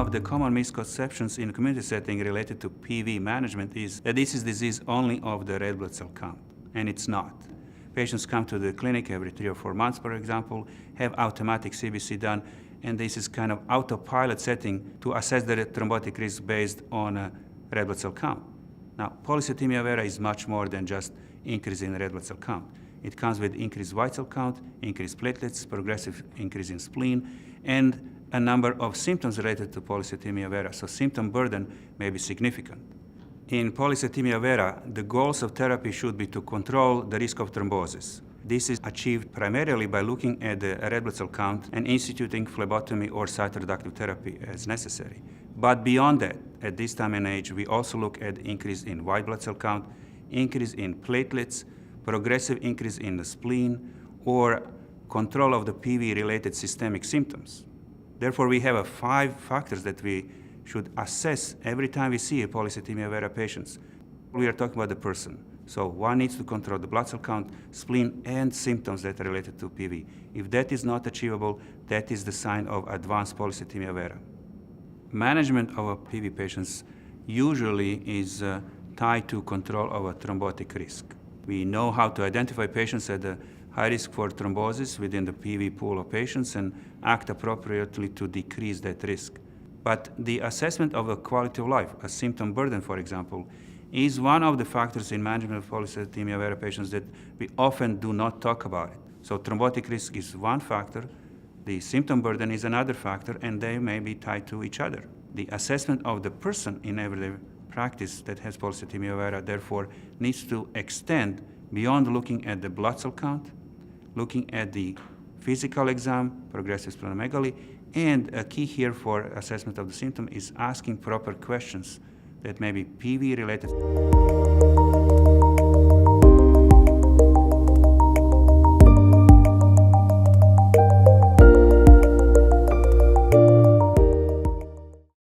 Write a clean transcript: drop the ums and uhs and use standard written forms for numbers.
of the common misconceptions in community setting related to PV management is that this is disease only of the red blood cell count, and it's not. Patients come to the clinic every 3 or 4 months, for example, have automatic CBC done, and this is kind of autopilot setting to assess the thrombotic risk based on a red blood cell count. Now, polycythemia vera is much more than just increase in red blood cell count. It comes with increased white cell count, increased platelets, progressive increase in spleen, and a number of symptoms related to polycythemia vera. So symptom burden may be significant. In polycythemia vera, the goals of therapy should be to control the risk of thrombosis. This is achieved primarily by looking at the red blood cell count and instituting phlebotomy or cytoreductive therapy as necessary. But beyond that, at this time and age, we also look at increase in white blood cell count, increase in platelets, progressive increase in the spleen, or control of the PV-related systemic symptoms. Therefore, we have 5 factors that we should assess every time we see a polycythemia vera patients. We are talking about the person. So one needs to control the blood cell count, spleen, and symptoms that are related to PV. If that is not achievable, that is the sign of advanced polycythemia vera. Management of PV patients usually is tied to control of a thrombotic risk. We know how to identify patients at a high risk for thrombosis within the PV pool of patients and act appropriately to decrease that risk. But the assessment of a quality of life, a symptom burden, for example, is one of the factors in management of polycythemia vera patients that we often do not talk about it. So thrombotic risk is one factor, the symptom burden is another factor, and they may be tied to each other. The assessment of the person in everyday practice that has polycythemia vera, therefore, needs to extend beyond looking at the blood cell count, looking at the physical exam, progressive splenomegaly, and a key here for assessment of the symptom is asking proper questions that may be PV related.